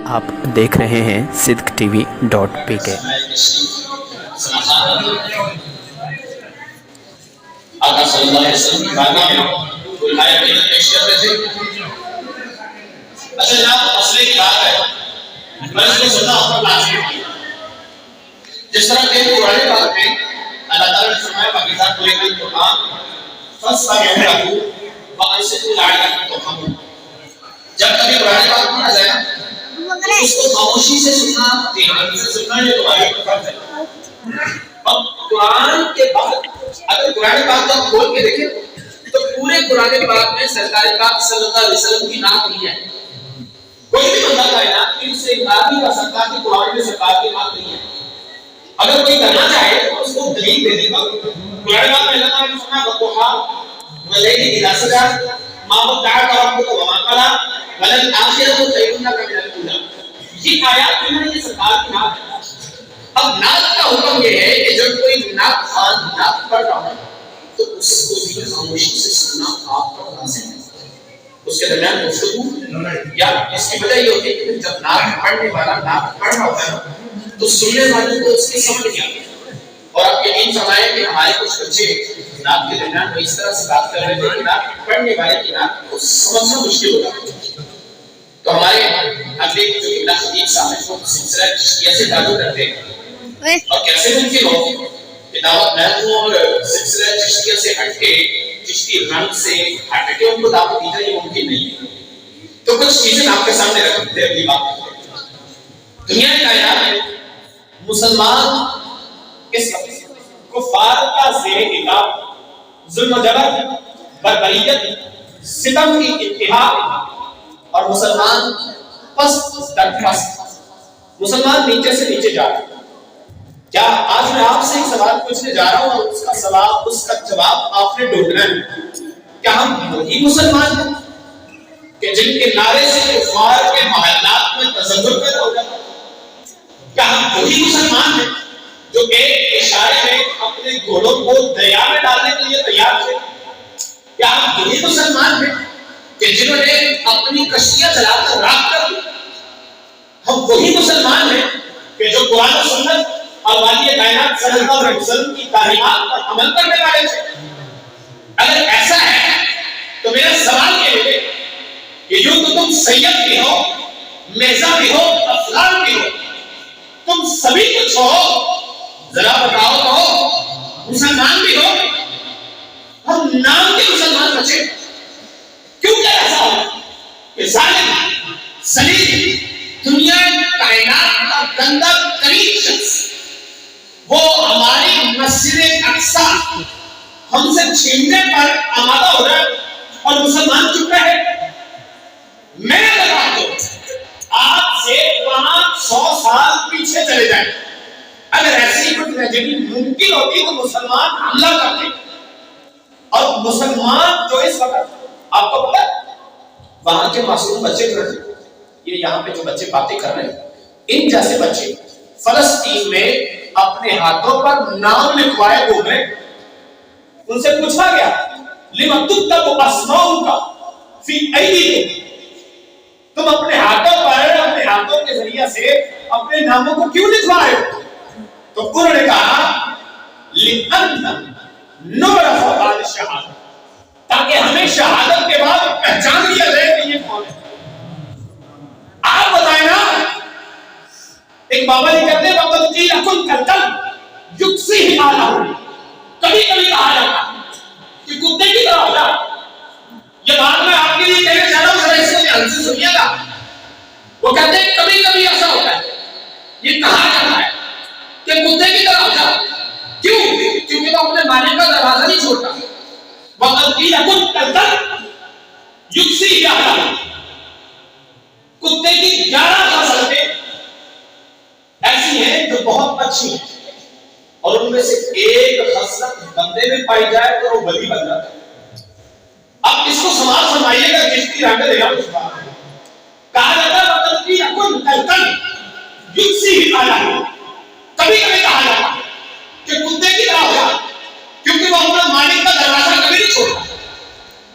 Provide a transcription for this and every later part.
آپ دیکھ رہے ہیں sidqtv.pk۔ آقا صلی اللہ علیہ وسلم کی بارگاہ میں کوئی آیت پیش کرتے تھے۔ اچھا جناب، مسئلے کی بات ہے، میں اس کو سننا آپ کو لازمی ہے۔ جس طرح کہ قرآن پاک میں اللہ تعالیٰ نے فرمایا وَإِذَا قُرِئَ الْقُرْآنُ فَاسْتَمِعُوا لَهُ وَأَنصِتُوا لَعَلَّكُمْ تُرْحَمُونَ۔ جب کبھی قرآن پاک پڑھا جائے تو اس کو خاموشی سے سننا، دھیان سے سننا، یہ تمہارے اوپر فرض ہے۔ اب قرآن کے بعد اگر قرآن پاک کو کھول کے دیکھیں تو پورے قرآن پاک میں سرکار پاک صلی اللہ علیہ وسلم کی نعت نہیں ہے۔ کوئی بھی بندہ کائنات ان سے انکار نہیں کر سکتا کہ قرآن میں سرکار کی نعت نہیں ہے۔ اگر کوئی کرنا چاہے تو اس کو دلیل دے دے گا۔ قرآن پاک میں اللہ تعالیٰ نے فرمایا وَالضُّحَىٰ وَاللَّيْلِ إِذَا سَجَىٰ مَا وَدَّعَكَ رَبُّكَ وَمَا قَلَىٰ وَلَلْآخِرَةُ خَيْرٌ لَكَ مِنَ الْأُولَىٰ۔ یہ آیات جو ہے یہ سرکار کی نعت ہے۔ اب نعت کا حکم یہ ہے کہ جب کوئی نعت خوان نعت پڑھ رہا ہے تو اس کو بھی خاموشی سے سننا آپ پر لازم ہے۔ اس کے درمیان گفتگو یا اس کی وجہ یہ ہوتی ہے کہ جب نعت پڑھنے والا نعت پڑھ رہا ہوتا ہے تو سننے والے کو اس کی سمجھ نہیں آتی۔ اور آپ یقین فرمائیں کہ ہمارے کچھ بچے نعت کے درمیان وہ اس طرح سے بات کر رہے تھے کہ نعت پڑھنے والے کی نعت کو سمجھنا مشکل ہو جاتا ہے۔ تو ہمارے اگلے جو ابن خطیب صاحب ہیں وہ سلسلہ چشتیہ سے تعلق رکھتے ہیں، اور کیسے ممکن ہو کہ دعوت میں ہوں اور سلسلہ چشتیہ سے ہٹ کے چشتی رنگ سے ہٹ کے ان کو دعوت دی جائے، یہ ممکن نہیں ہے۔ تو کچھ چیزیں آپ کے سامنے رکھتے ہیں۔ اگلی بات دنیا کی کائنات میں مسلمان اس وقت کفار کا زیر نقاب ظلم و جبر، بربریت، ستم کی انتہا اور مسلمان پست در پست، مسلمان نیچے سے نیچے جا رہے ہیں۔ کیا آج میں آپ سے ایک سوال پوچھنے جا رہا ہوں اور اس کا جواب آپ نے ڈھونڈنا ہے؟ کیا ہم وہی مسلمان ہیں کہ جن کے نعرے سے کفار کے محلات میں تزلزل پیدا ہو جاتا ہے؟ کیا ہم وہی مسلمان ہیں جو ایک اشارے میں اپنے گھوڑوں کو دریا میں ڈالنے کے لیے تیار تھے؟ کیا ہم وہی مسلمان ہیں کہ جنہوں نے اپنی کشتیاں چلا کر راک کر دی؟ ہم وہی مسلمان ہیں کہ جو قرآن و سنت اور والی کائنات صلی اللہ علیہ وسلم کی تعلیمات پر عمل کرنے والے تھے؟ اگر ایسا ہے تو میرا سوال یہ ہے کہ یوں تو تم سید بھی ہو، مرزا بھی ہو، افغان بھی ہو، تم سبھی کچھ ہو، ذرا بتاؤ تو مسلمان بھی ہو، ہم نام کے مسلمان بچے کیوں؟ کیا ایسا ہو کہ ظالم ذلیل دنیا کائنات کا گندا ترین شخص وہ ہماری مسجد اقصی ہم سے چھیننے پر آمادہ ہو رہا ہے اور مسلمان چپ رہے؟ میں بتا دوں، آپ سے 500 سال پیچھے چلے جائیں، اگر ایسی کوئی ٹریجڈی ممکن ہوتی تو مسلمان حملہ کرتے، اور مسلمان جو اس وقت آپ کو پتا ہے وہاں کے معصوم بچے جو ہیں، یہ یہاں پہ جو بچے باتیں کر رہے ہیں، ان جیسے بچے فلسطین میں اپنے ہاتھوں پر نام لکھوائے گھوم رہے ہیں۔ ان سے پوچھا گیا لِمَ تُكْتَبُ أَسْمَاؤُكَ فِي أَيْدِيكُمْ، تم اپنے ہاتھوں پر اپنے ہاتھوں کے ذریعے سے اپنے ناموں کو کیوں لکھوائے ہو؟ تو انہوں نے کہا لِأَنَّ نُعْرَفَ بَعْدَ الشَّهَادَةِ، تاکہ ہمیں شہادت کے بعد پہچان لیا جائے کہ یہ کون ہے۔ آپ بتائیں نا، ایک بابا جی کہتے ہیں وَقَدْ قِيلَ كُنْ كَالْكَلْبِ يُكْسِيهِ آلَهُ، کبھی کبھی کہا جاتا کہ کتے کی طرح ہو جا۔ یہ بات میں آپ کے لیے کہنا چاہ رہا ہوں، ذرا اس کو دھیان سے سنیے گا۔ وہ کہتے ہیں کبھی کبھی ایسا ہوتا ہے، یہ کہا جاتا ہے کہ کتے کی طرح ہو جا۔ کیوں؟ کیونکہ وہ اپنے مالک کا دروازہ نہیں چھوڑتا۔ وَقَدْ قِيلَ كُنْ كَالْكَلْبِ يُكْسِيهِ آلَهُ، کتے کی 11 خصلتیں ایسی ہیں جو بہت اچھی ہیں، اور ان میں سے ایک خصلت بندے میں پائی جائے تو وہ ولی بن جاتا ہے۔ اب اس کو سماج فرمائیے گا جس کی رنگ دے گا اس بات کہا جاتا ہے وَقَدْ قِيلَ كُنْ كَالْكَلْبِ يُكْسِيهِ آلَهُ، کبھی کبھی کہا جاتا ہے کہ کتے کی طرح ہو جا، کیونکہ وہ اپنا مالک کا دروازہ کبھی نہیں چھوڑتا۔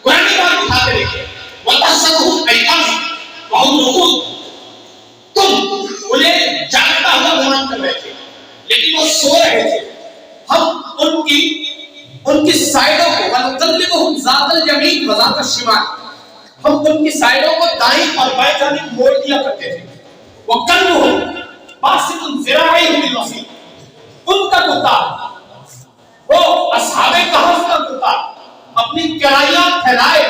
قرآن کی بات اٹھا کے دیکھیے وَتَحْسَبُهُمْ أَيْقَاظًا وَهُمْ رُقُودٌ، تم ذات الیمین و ذات الشمال، ہم ان کی سائڈوں کو دائیں اور بائیں جانب موڑ دیا کرتے تھے. وَقَلْبُهُمْ بَاسِطٌ ذِرَاعَيْهِ بِالْوَصِيلِ، ان کا کتا، وہ اصحاب کہف کا کتا اپنی کرائیاں پھیلائے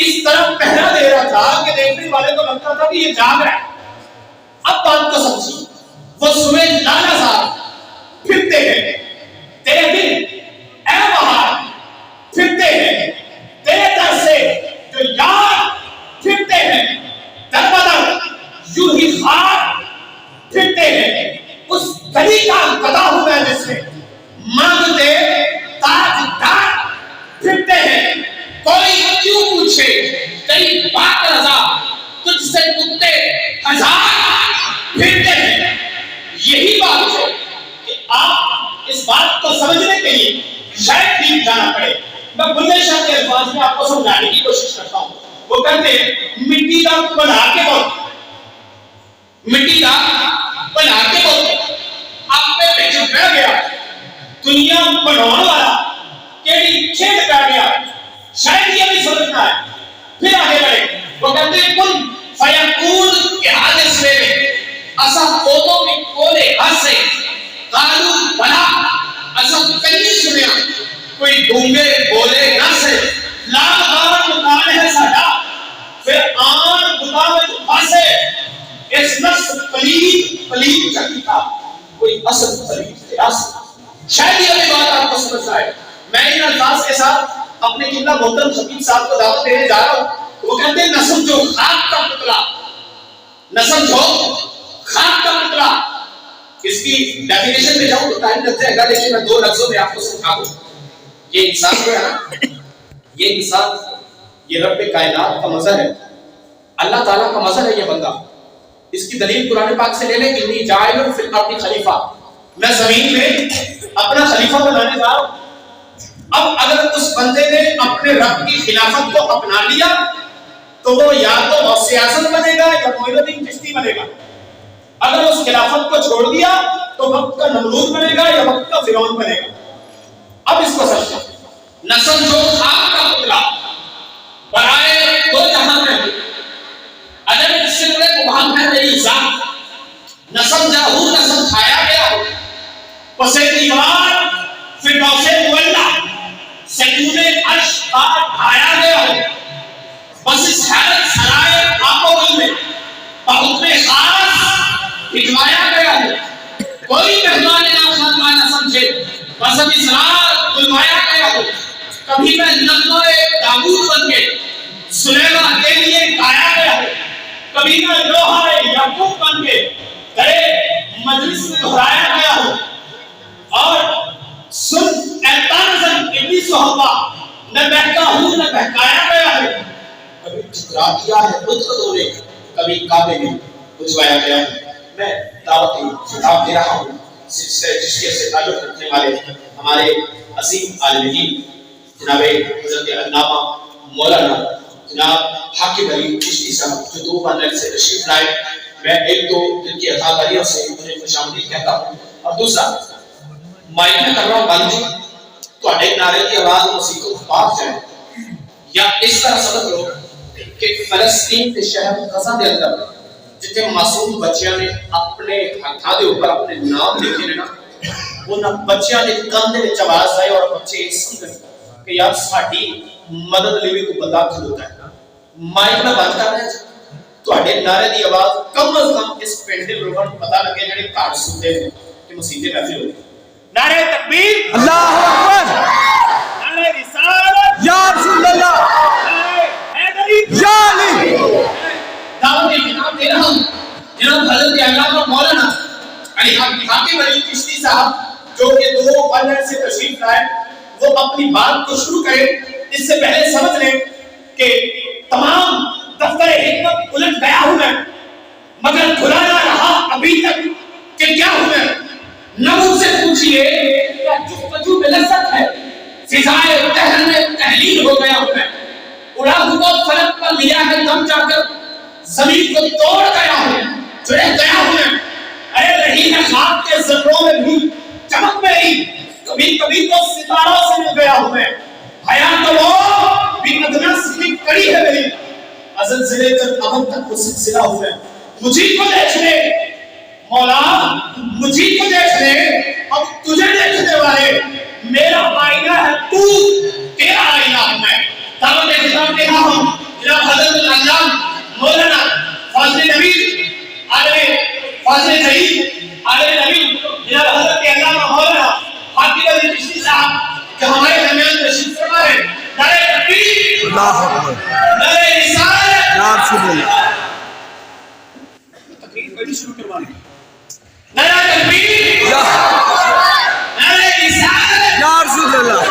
اس طرح پہرا دے رہا تھا کہ دیکھنے والے کو لگتا تھا کہ یہ جاگ رہا ہے. اب بات کو سمجھی، وہ صبح لالازار پھرتے ہیں تیرے دل اے بہار، پھرتے ہیں تیرے در سے جو یار، پھرتے ہیں در بدر یوں ہی خار، پھرتے ہیں اس گلی کا گدا ہوا ہے جس میں مانگتے تاج دار، پھرتے ہیں کوئی کیوں پوچھے کئی بات رضا، تجھ سے کتے ہزار، پھرتے ہیں. یہی بات ہے کہ آپ اس بات کو سمجھنے کے لیے شاید ٹھیک جانا پڑے. میں بلے شاہ کے الفاظ میں آپ کو سمجھانے کی کوشش کرتا ہوں. وہ کہتے ہیں مٹی کا بنا کے بولتے، مٹی کا بنا کے بولتے. آپ پہ پیچھے بیٹھ گیا دنیا بنانے والا کیڑی کھیت پہ گیا، شاید یہ بھی سمجھنا ہے. پھر آگے بڑھے، وہ کہتے ہیں کن فیکون کے حادث میں اسا پودوں میں کولے ہنسے قالو بلا، اسا کئی سنیا کوئی ڈونگے بولے نہ سے لال غار مکان ہے ساڈا، پھر آن خدا میں پھاسے اس نفس پلید چکتا کوئی اصل پلید تیرا سے. شاید یہ بھی بات آپ کو سمجھ آئے. میں ان الفاظ کے ساتھ اپنے قبلہ محترم خطیب صاحب کو دعوت دینے جا رہا ہوں. وہ کہتے ہیں نہ سمجھو خاک کا پتلا، نہ سمجھو خاک کا پتلا. اس کی ڈیفینیشن میں جاؤں تو ٹائم لگ جائے گا، لیکن میں دو لفظوں میں آپ کو سمجھا دوں. یہ انسان جو ہے نا، یہ انسان، یہ رب کائنات کا مظہر ہے، اللہ تعالیٰ کا مظہر ہے یہ بندہ. اس کی دلیل قرآن پاک سے لے لیں، انی جاعل فی الارض خلیفہ، میں زمین میں اپنا خلیفہ بنانے جا رہا ہوں. اب اگر اس بندے نے اپنے رب کی خلافت کو اپنا لیا تو وہ یا تو سیاست بنے گا یا معین الدین چشتی بنے گا. اگر اس خلافت کو چھوڑ دیا تو وقت کا نمرود بنے گا یا وقت کا فرعون بنے گا. اب اس کو سمجھو، نہ سمجھو خاک کا پتلا برائے دو جہاں میں اگر سرے مبہم ہے میری ذات، نہ سمجھا ہوں نہ سمجھایا گیا ہو، پسے دیوار فردوس مولا سکون عرش پر ڈھایا گیا ہو، بس اس حیرت سرائے آب و گل میں بحکم خاص بھجوایا گیا ہو. کوئی مہمان ناخوان نہ سمجھے، بس اب اسرار بلوایا گیا ہو. کبھی میں نغمہ داؤد بن کے سلیمان کے لیے گایا گیا ہو، کبھی میں لوہا یعقوب بن کے گئے مجلس میں دہرایا گیا ہو. اور سن اے تانزن ابنی صحبہ، نہ بہکا ہوں نہ بہکایا گیا ہے. کبھی ٹھکرا دیا ہے خود کو نے، کبھی کعبے میں بجوایا گیا ہے. میں دعوت خطاب دے رہا ہوں سلسلہ چشتیہ سے تعلق رکھنے والے ہمارے عظیم عالم دین جناب حضرت علامہ مولانا جناب حاکم علی چشتی صاحب جو دو بندر سے تشریف لائے. میں ایک تو دل کی عطا کاریوں سے انہیں خوش آمدید کہتا ہوں، اور دوسرا مائک میں کر رہا ہوں بند تو اڈے نعرے کی آواز موسیقی کو پاک جائے. یا اس طرح سمجھ لو کہ فلسطین کے شہر غزہ دے اندر جتنے معصوم بچیاں نے اپنے ہاتھاں دے اوپر اپنے نام لکھے نے نا، انہاں بچیاں نے کان دے وچ آواز آئی اور بچے سمجھ کہ یار ساڈی مدد لیے کو بندہ کھلوتا ہے. مائک میں بند کر رہے ہیں تواڈے نعرے دی آواز کم از کم اس پنڈ دے لوگوں کو پتہ لگے جڑے گھر سنتے ہیں کہ مسیح محفل ہو. نعرہ تکبیر، اللہ اکبر، نعرہ رسالت، یا رسول اللہ، نعرہ حیدری، یا علی. دعوت خطاب دے رہا ہوں جناب حضرت علامہ مولانا علی حاکم علی چشتی صاحب جو کہ دو بندر سے تشریف لائے. وہ اپنی بات کو شروع کریں اس سے پہلے سمجھ لیں کہ تمام دفتر حکمت الٹ گیا ہوں میں، مگر کھلا نہ رہا ابھی تک کہ کیا ہوں میں. نہ مجھ سے پوچھئے کیا جستجو میں لذت ہے، فضائے دہر میں تحلیل ہو گیا ہوں میں. اڑا ہوا فلک پر لیا ہے دم جا کر، زمین کو توڑ گیا ہوں، چڑھ گیا ہوں میں. ارے رہی ہے خاک کے ذروں میں بھی چمک میری، کبھی کبھی تو ستاروں سے مل گیا ہوں میں. حیا تو وہ ازل سے لے کر ابد تک وہ سلسلہ ہوا ہے. مجھے کو دیکھ لے مولا, مجھے کو دیکھ لے, اب تجھے دیکھنے والے میرا آئینہ ہے تو, تیرا آئینہ ہوں میں. دعوت خطاب دے رہا ہوں جناب حضرت العلامہ مولانا فاضل نبی عالم فاضل شہید عالم نبی جناب حضرت علامہ مولانا حافظ علی چشتی صاحب جو ہمارے درمیان تشریف فرما ہے. نعرہ تکبیر, اللہ اکبر, نعرہ رسالت, یا رسول اللہ. تقریر بڑی شروع کروانے. نعرہ تکبیر, یا نعرہ رسالت, یا رسول اللہ,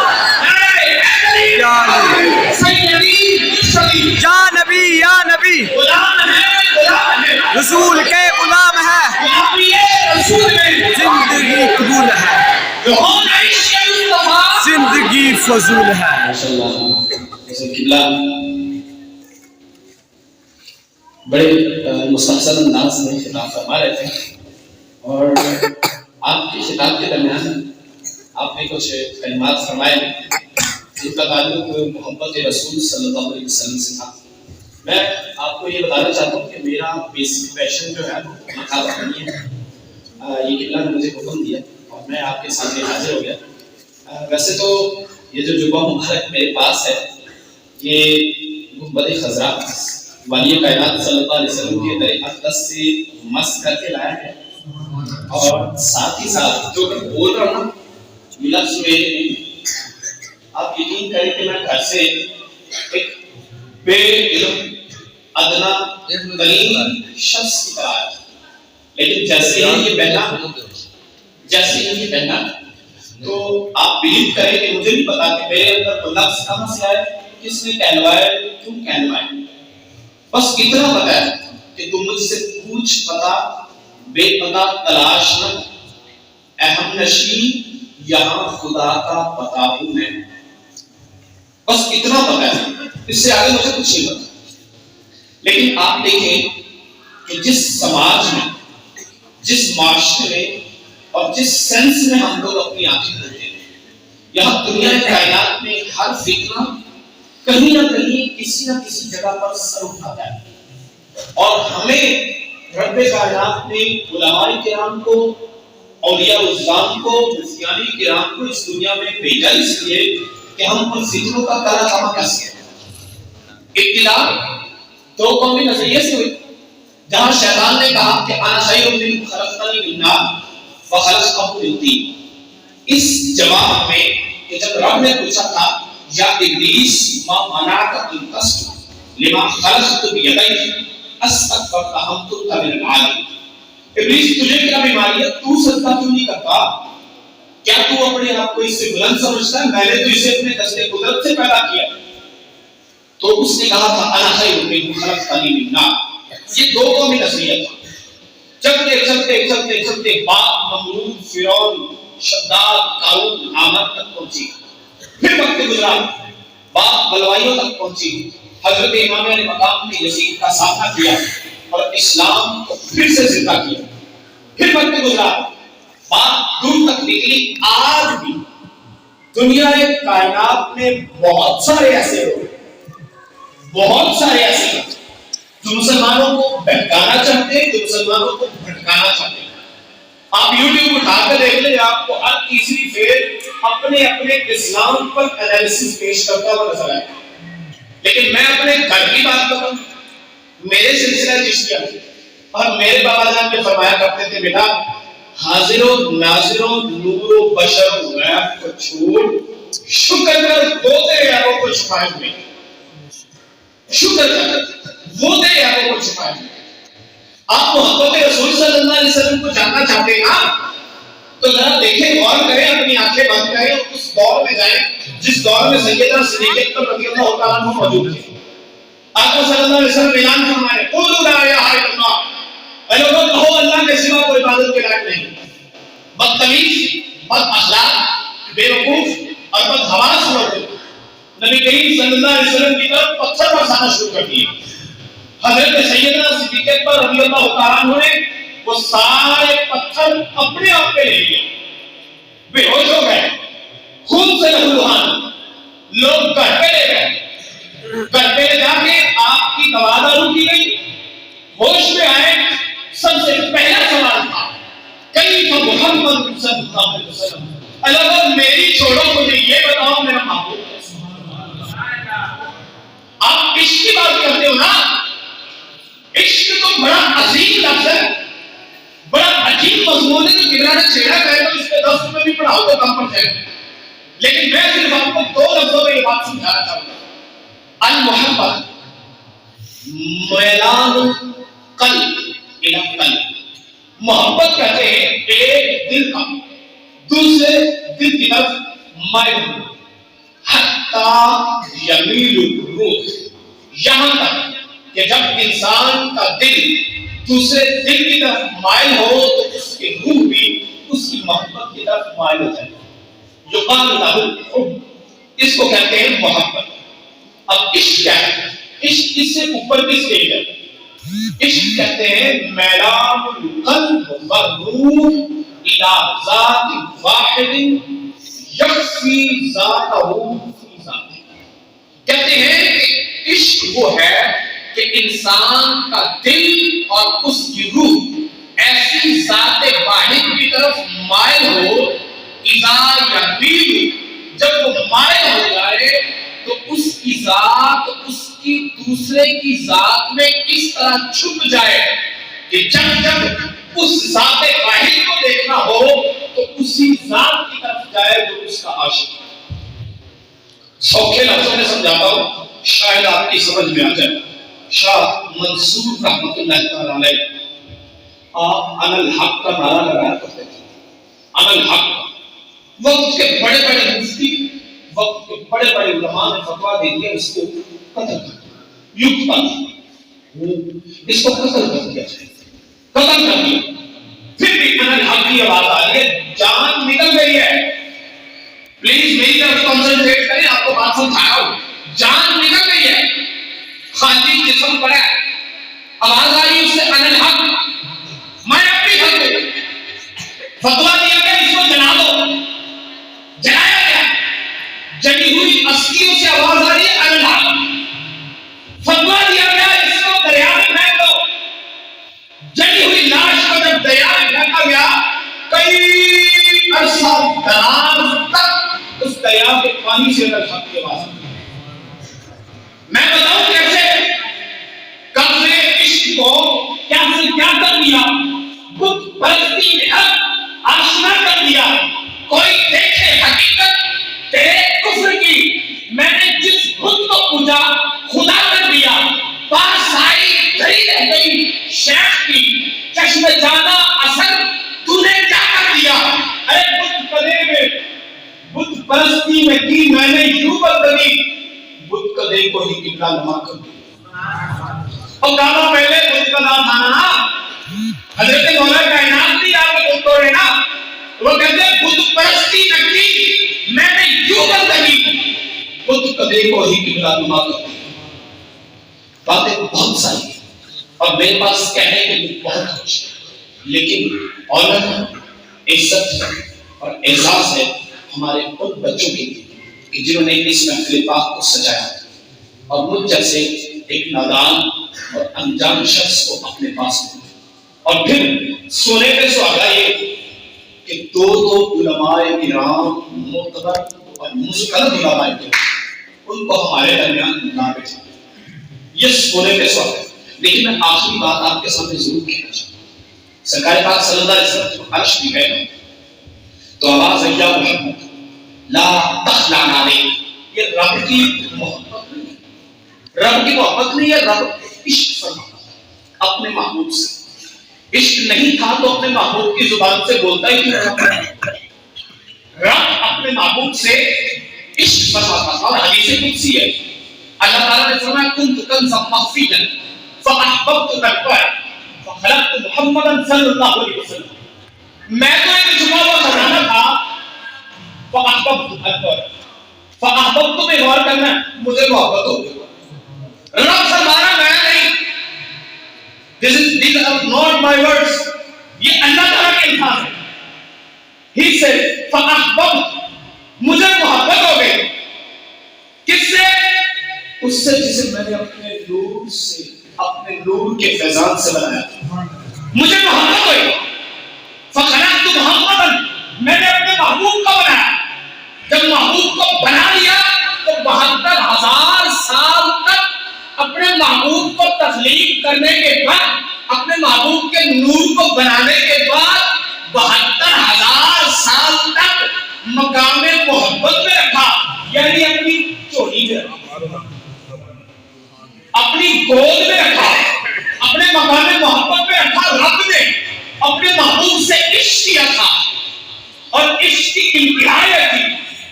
نعرہ حیدری, یا علی, سیدی مرشدی, یا نبی, یا نبی, غلام ہے, رسول کے غلام ہے, غلامی رسول میں زندگی قبول ہے, جو ہونا عشق مصطفیٰ. زندگی فضول ہے. ماشاءاللہ حضرت قبلہ بڑے مستقصر انداز میں خطاب فرما رہے تھے, اور آپ کے خطاب کے درمیان آپ نے کچھ کلمات فرمائے جن کا تعلق محبت رسول صلی اللہ علیہ وسلم سے تھا. میں آپ کو یہ بتانا چاہتا ہوں کہ میرا بیسک پیشن جو ہے وہ مخاطب نہیں ہے. یہ قبلہ نے مجھے حکم دیا اور میں آپ کے سامنے حاضر ہو گیا. ویسے تو یہ جو جبہ مبارک میرے پاس ہے یہ گنبد خضرا ولی کائنات صلی اللہ علیہ وسلم کے در اقدس سے مس کر کے لایا ہے, اور ساتھ ہی ساتھ جو میں بول رہا ہوں یہ لفظ میرے نہیں. آپ یقین کریں کہ میں گھر سے ایک بے علم ادنا ترین شخص کی طرح آیا, لیکن جیسے ہی یہ پہنا تو آپ بلیو کریں کہ مجھے نہیں پتا کہ میرے اندر وہ لفظ کہاں سے آئے, کس نے کہلوائے, کیوں کہلوائے. بس اتنا پتا ہے کہ تم مجھ سے پوچھ پتا بے پتا تلاش نہ, اہم نشین یہاں خدا کا پتا ہوں میں. بس اتنا پتا ہے, اس سے آگے مجھے کچھ نہیں پتا. لیکن آپ دیکھیں کہ جس سماج میں, جس معاشرے میں اور جس سینس میں ہم لوگ اپنی آنکھیں کھولتے ہیں, یہاں دنیا کائنات میں ہر فکرہ کہیں نہ کہیں کسی نہ کسی جگہ پر سر اٹھاتا ہے. اور ہمیں رب کائنات نے علماء کرام کو, اولیاء الزام کو, مفتیان کرام کو اس دنیا میں بھیجا اس لیے کہ ہم ان فکروں کا کلا کما کر سکیں. ابتدا دو قومی نظریے سے ہوئی, جہاں شیطان نے کہا کہ انا خیر منہ خلقتنی من نار وخلقتہ من طین. اس جواب میں کہ جب رب نے پوچھا تھا یا ابلیس ما منعک ان تسجد لما خلقت بیدی استکبرت ام کنت من العالین. ابلیس تجھے کیا بیماری ہے, تو سجدہ کیوں نہیں کرتا, کیا تو اپنے آپ کو اس سے بلند سمجھتا ہے, میں نے تو اسے اپنے دست قدرت سے پیدا کیا. تو اس نے کہا تھا انا خیر منہ خلقتنی من نار. یہ دو قومی نظریہ تھا. چلتے باپ نمرود فرعون شداد قارون حامان تک پہنچی. پھر وقت گزرا, باپ بلوائیوں تک پہنچی. حضرت امام علیہ مقام نے یزید کا سامنا کیا اور اسلام کو پھر سے زندہ کیا. پھر وقت گزرا, بات دور تک نکلی. آج بھی دنیا کائنات میں بہت سارے ایسے لوگ, بہت سارے ایسے لوگ جو مسلمانوں کو بہکانا چاہتے ہیں, جو مسلمانوں کو بھٹکانا چاہتے ہیں. آپ یوٹیوب اٹھا کر دیکھ لیں, آپ کو ہر تیسری پھر اپنے اپنے اسلام پر انالیسس پیش کرتا ہوا نظر آئے. لیکن میں اپنے گھر کی بات کرتا ہوں. میرے سلسلہ چشتیہ اور میرے بابا جان میں فرمایا کرتے تھے, بیٹا حاضر و ناظر و نور و بشر غیب کو چھوڑ, شکر کر وہ تیرے یاروں کو چھپائے ہوئے, شکر کر وہ تیرے یاروں کو چھپائے ہوئے. آپ محبت رسول صلی اللہ علیہ وسلم کو جاننا چاہتے ہیں نا, تو ذرا دیکھیں, غور کریں, اپنی آنکھیں بند کریں, اس دور میں جائیں جس دور میں سیدنا صدیق اکبر رضی اللہ تعالیٰ عنہ موجود تھے. آپ صلی اللہ علیہ وسلم اعلان فرمائے, قولوا لا الہ الا اللہ, اے لوگوں کہو اللہ کے سوا کوئی عبادت کے لائق نہیں. بدتمیز, بد اخلاق, بے وقوف اور بد حواس لوگ نبی کریم صلی اللہ علیہ وسلم کی طرف پتھر برسانا شروع کر دیے. حضرت سیدنا صدیق اکبر رضی اللہ تعالیٰ عنہ نے وہ سارے پتھر اپنے آپ پہ لے لیے, بے ہوش ہو گئے, خون سے لہولہان. لوگ گھر پہ لے گئے, گھر پہ لے جا کے آپ کی گوادہ ہوش میں آئے سب سے پہلا سوال تھا کیف محمد صلی اللہ علیہ وسلم، اللہ میری چھوڑو مجھے یہ بتاؤ میرا محبوب کیسا ہے۔ آپ عشق کی بات کرتے ہو نا، عشق تو بڑا عظیم لفظ ہے، بڑا عجیب مضمون ہے، جو کبرا نے چھیڑا کہے تو اس کے دفتر میں بھی پڑھاؤ تو کم پڑ جائے، لیکن میں صرف آپ کو دو لفظوں میں یہ بات سمجھانا چاہوں گا۔ المحبت میلان القلب الی القلب، محبت کہتے ہیں ایک دل کا دوسرے دل کی طرف مائل ہونا، حتی یمیل الروح، یہاں تک کہ جب انسان کا دل دوسرے دل کی طرف مائل ہو تو اس کی روح بھی اس کی محبت کی طرف مائل ہو جائے، یقال لہ الحب، اس کو کہتے ہیں محبت۔ اب عشق کیا ہے؟ عشق اس سے اوپر کی سٹیج ہے۔ عشق کہتے ہیں میلان القلب والروح الی ذات واحد یکفی ذاتہ فی ذاتہ، کہتے ہیں کہ عشق وہ ہے کہ انسان کا دل اور اس کی روح ایسی ذات واحد کی طرف مائل ہو، اذا یمیل، جب وہ مائل ہو جائے تو اس کی ذات اس کی دوسرے کی ذات میں اس طرح چھپ جائے کہ جب جب اس ذات واحد کو دیکھنا ہو تو اسی ذات کی طرف جائے جو اس کا عاشق ہے۔ سوکھے لفظوں میں سمجھاتا ہوں شاید آپ کی سمجھ میں آ جائے۔ شاہ منصور رحمۃ اللہ تعالی علیہ آپ ان الحق کا نعرہ لگایا کرتے تھے، ان الحق۔ وقت کے بڑے بڑے مفتی، وقت کے بڑے بڑے علماء نے فتویٰ دے دیا اس کو قتل کر دیا، اس کو قتل کر دیا جائے، قتل کر دیا۔ پھر بھی ان الحق کی آواز آ رہی ہے، جان نکل گئی ہے، پلیز میری طرف کنسنٹریٹ کریں، آپ کو بات سمجھایا ہوں، جان نکل گئی ہے، خالی جسم پڑا ہے، آواز آ رہی ہے اس سے ان الحق، میں اپنی حق ہوں، فتویٰ دیا گیا اس کو جلا دو، جلایا گیا، جلی ہوئی اسکیوں سے آواز آ رہی ہے ان الحق، فتویٰ دیا گیا اس کو دریا میں پھینک دو، جلی ہوئی لاش کو جب دریا میں پھینکا گیا کئی عرصہ دراز تک اس دریا کے پانی سے ان الحق کی آواز آئی۔ میں بتاؤں کیسے قبض عشق کو کیسے کیا کر دیا، بت پرستی میں آشنا کر دیا۔ کوئی دیکھے حقیقت تیرے کفر کی، میں نے جس بت کو پوجا خدا کر دیا، پاس آئی گھڑی رہ گئی شیخ کی، چشم جانا اثر تو نے کیا کر دیا۔ ارے بت کدے میں، بت پرستی میں کی میں نے یوں بدلی، بت کدے کو ہی قبلہ نما کر دیا۔ اور کہا پہلے بت کا نام تھا نا، حضرت مولا کائنات بھی آپ کو بت توڑے نا، وہ کہتے ہیں بت پرستی نہ کی میں نے یوں بدلی، بت کدے کو ہی قبلہ نما کر دیا۔ باتیں بہت ساری ہیں اور میرے پاس کہنے کے لیے بہت کچھ، لیکن آنر، عزت اور اعزاز ہے ہمارے ان بچوں کے لیے کہ جنہوں نے اس محفل پاک کو سجایا اور مجھ جیسے ایک نادان اور انجان شخص کو اپنے پاس لیا، اور پھر سونے پہ سہاگا یہ کہ دو علماء کرام معتبر اور مستند علماء کرام ان کو ہمارے درمیان نہ بچا، یہ سونے پہ سہاگا۔ لیکن میں آخری بات آپ کے سامنے ضرور کہنا چاہتا ہوں، سرکار پاک صلی اللہ علیہ وسلم جب عرش بھی گئے تو آواز یا محمد لا تخلع علیک، یہ رب کی محبت نہیں ہے، رب کی محبت نہیں ہے، رب عشق فرماتا ہے اپنے محبوب سے۔ عشق نہیں تھا تو اپنے محبوب کی زبان سے بولتا ہی کیوں تھا؟ رب اپنے محبوب سے عشق فرماتا تھا، اور حدیث قدسی ہے اللہ تعالیٰ نے فرمایا کنت کنزا مخفیا فاحببتک فخلقت محمدا صلی اللہ علیہ وسلم، میں تو ایک چھپا ہوا خزانہ تھا، فاحببت میں غور کرنا مجھے محبت ہو گئی۔ رب فرمانا میں نہیں، these are not my words، یہ اللہ تعالیٰ کے الفاظ ہیں۔ He said فاحببت، مجھے محبت ہو گئی، کس سے؟ اس سے جسے میں نے اپنے نور سے اپنے نور کے فیضان سے بنایا. مجھے محبت ہوئی فخلقت محمدًا، میں نے اپنے محبوب کو بنایا. جب محبوب کو بنا لیا تو 72,000 سال تک اپنے محبوب کو تخلیق کرنے کے بعد، اپنے محبوب کے نور کو بنانے کے بعد 72,000 سال تک مقام محبت میں رکھا. یعنی اپنی چولی میں رکھا، اپنی گود میں رکھا، اپنے مقام محبت میں رکھا. رب نے اپنے محبوب سے عشق کیا تھا اور عشق کی انتہا یہ تھی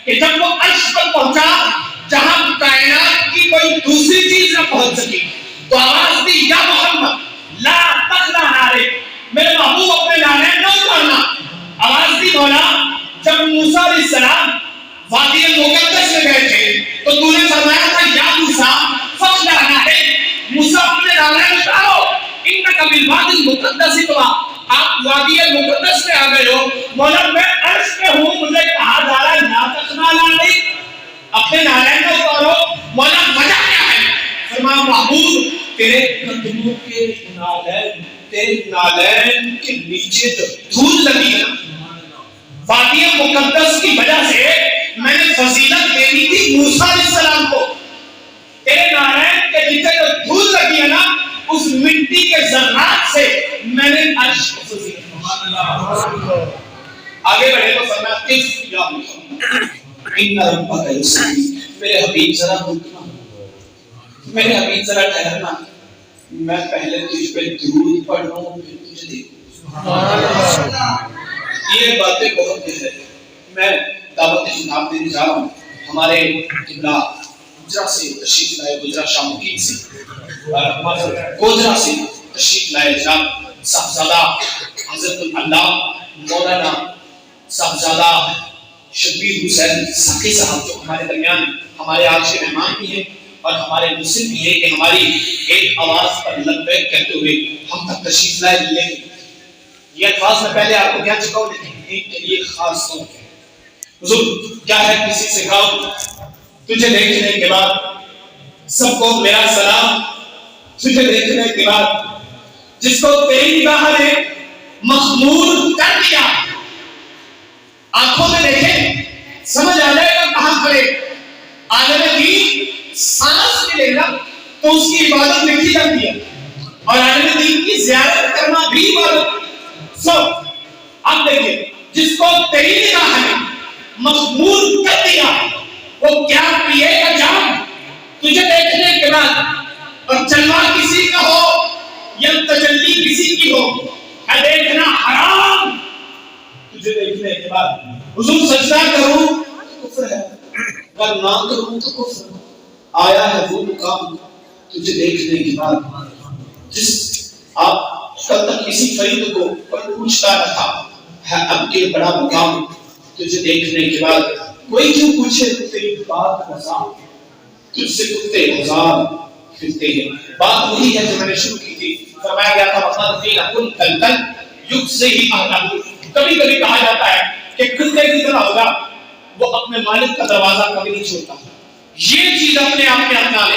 کہ جب وہ عرش پر پہنچا جہاں کائنات کی کوئی دوسری چیز نہ پہنچ سکی تو آواز دی یا محمد لا تخلا نارے، میرے محبوب اپنے نعرے نہ اتارنا. آواز دی مولا جب موسیٰ علیہ السلام وادی مقدس میں گئے تھے تو تو نے فرمایا تھا یا موسیٰ فخلا نارے، موسیٰ اپنے نعرے اتارو، انکا بالوادی المقدس طوا، آپ وادی مقدس میں آ گئے ہو. مولا میں عرش پہ ہوں، مجھے کہا جا رہا ہے لا تخلا نارے، اپنے نعرے نہ اتارو. مولا وجہ کیا ہے؟ فرمایا محبوب تیرے قدموں کے نالین، تیرے نالین کے نیچے جو دھول لگی ہے وادی مقدس کی وجہ سے میں نے فضیلت دینی تھی موسیٰ علیہ السلام کو. تیرے نالین کے نیچے جو دھول لگی ہے نا، اس مٹی کے ذرات سے میں نے عرش کو فضیلت. آگے بڑھے تو فرمایا قف یا محمد ان ربک یصلی، میرے حبیب ذرا رکنا، میرے حبیب ذرا ٹھہرنا، میں پہلے تجھ پہ درود پڑھوں پھر تجھے دیکھوں. یہ باتیں بہت گہرے ہیں. میں دعوت خطاب دینے جا رہا ہوں ہمارے قبلہ گجرا سے تشریف لائے، گجرا شاہ مقیم سے، گوجرا سے تشریف لائے جناب صاحبزادہ حضرت اللہ مولانا صاحبزادہ شبیر حسین ساقی صاحب، جو ہمارے درمیان ہمارے آج کے مہمان بھی ہیں اور ہمارے مسلم بھی ہیں، کہ ہماری ایک آواز پر لبیک کہتے ہوئے ہم تک تشریف لائے. لیکن یہ الفاظ میں پہلے آپ کو کہہ چکا ہوں، لیکن ایک کے لیے خاص طور پہ حضور کیا ہے کسی سے کہا تجھے دیکھنے کے بعد سب کو میرا سلام، تجھے دیکھنے کے بعد جس کو تیری نگاہ نے مخمور کر دیا، آنکھوں میں دیکھیں سمجھ آ جائے گا کہاں کھڑے. عالم دین سانس ملے گا تو اس کی عبادت لکھی جاتی ہے، اور عالم دین کی زیارت کرنا بھی عبادت. سب آپ دیکھیں جس کو تیری نگاہ نے مخمور کر دیا وہ کیا پیے گا جام تجھے دیکھنے کے بعد. اور جلوہ کسی کا ہو یا تجلی کسی کی ہو، ہے دیکھنا حرام تجھے دیکھنے کے بعد. حضور سجدہ کروں تو کفر ہے، اگر نہ کروں تو کفر. آیا ہے وہ مقام تجھے دیکھنے کے بعد جس آپ کل تک کسی فرید کو کوئی پوچھتا نہ تھا، ہے اب کے بڑا مقام تجھے دیکھنے کے بعد. کوئی کیوں پوچھے تو تیری بات رضا، تجھ سے کتے ہزار پھرتے ہیں. بات وہی ہے جو میں نے شروع کی تھی. فرمایا گیا تھا وقت قیل کن کلکل یکزیہ اہلہ. کبھی کبھی کہا جاتا ہے کہ کتے کی طرح ہوگا، وہ اپنے مالک کا دروازہ کبھی نہیں چھوڑتا. یہ چیز اپنے آپ میں اپنا لے.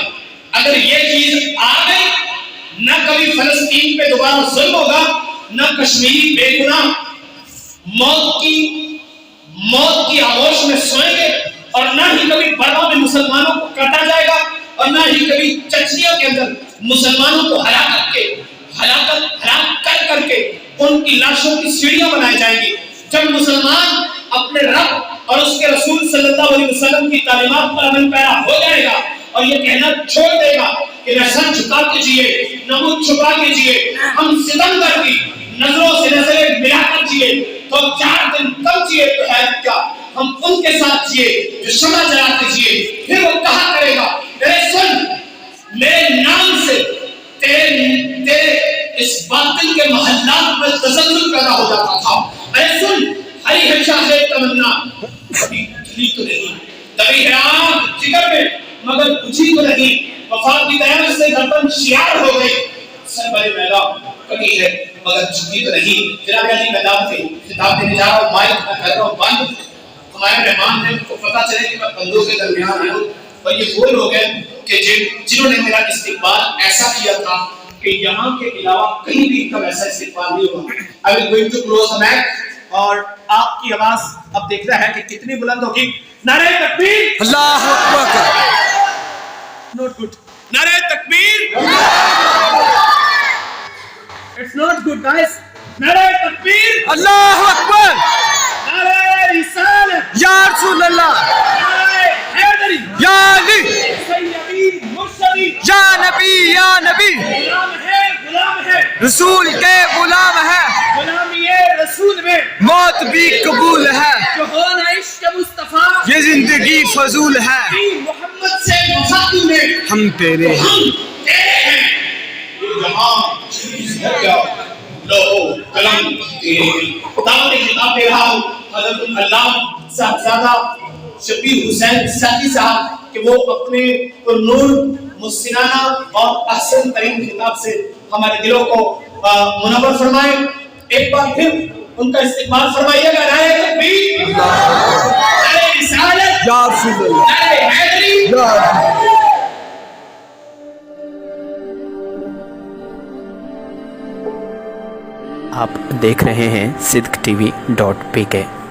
اگر یہ چیز آ گئی نہ کبھی فلسطین پہ دوبارہ ظلم ہوگا، نہ کشمیری بے گناہ موت کی آغوش میں سوئیں گے، اور نہ ہی کبھی برما میں مسلمانوں کو کاٹا جائے گا، اور نہ ہی کبھی چچنیا کے اندر مسلمانوں کو ہلاک کر کے ان کی لاشوں کی سیڑھیاں بنائی جائیں گی. جب مسلمان اپنے رب اور اس کے رسول صلی اللہ علیہ وسلم کی تعلیمات پر عمل پیرا ہو جائے گا اور یہ کہنا چھوڑ دے گا کہ نہ سر جھکا کے جیے نہ منہ چھپا کے جیے، ہم ستم کر کی نظروں سے نظریں ملا کر جیے، تو 4 دن کم جیے تو ہے کیا، ہم ان کے ساتھ جیے جو شمع جلا کے جیے. پھر وہ کہا کرے گا اے سن میرے نام سے تیرے اس باطل کے محلات میں تسلسل پیدا ہو جاتا تھا. اے سن ہری ہمیشہ ہے تمنا کبھی چلی تو نہیں، کبھی ہے آنکھ جگر میں مگر بجھی تو نہیں، وفات کی قیامت سے گردن شیار ہو گئی، سر بڑے میدان کبھی ہے مگر جھکی تو نہیں. جناب علی میں خطاب دینے جا رہا ہوں، مائک میں کر رہا ہوں بند. ہمارے مہمان ہیں کو پتہ چلے کہ میں بندوں کے درمیان آیا ہوں، اور یہ وہ لوگ ہیں کہ جنہوں نے میرا استقبال ایسا کیا تھا کہ یہاں کے علاوہ کہیں بھی کب ایسا استقبال نہیں ہوا. I will going to close the mic. اور آپ کی آواز اب دیکھنا ہے کہ کتنی بلند ہوگی. نعرہ تکبیر. اللہ اکبر. Not good. نعرہ تکبیر. It's not good guys. نعرہ تکبیر. اللہ اکبر. نعرہ رسالت. یا رسول اللہ. نعرہ حیدری. یا علی. سیدی مرشدی. یا نبی یا نبی. غلام ہے رسول کے غلام ہے. غلامی رسول میں موت بھی قبول ہے. جو ہونا عشق مصطفیٰ یہ زندگی فضول ہے. محمد سے وفا میں ہم تیرے ہیں. جہاں کیا لوہو قلم دعوت خطاب دے رہا ہوں حضرت علامہ صاحبزادہ شبیر حسین ساقی صاحب کہ وہ اپنے نور مسنانہ اور احسن ترین خطاب سے ہمارے دلوں کو منور فرمائیں. ایک بار پھر ان کا استقبال فرمائیے گا. نعرہ تکبیر. نعرہ رسالت. یا رسول اللہ. نعرہ حیدری. یا آپ دیکھ رہے ہیں صدق TV.pk.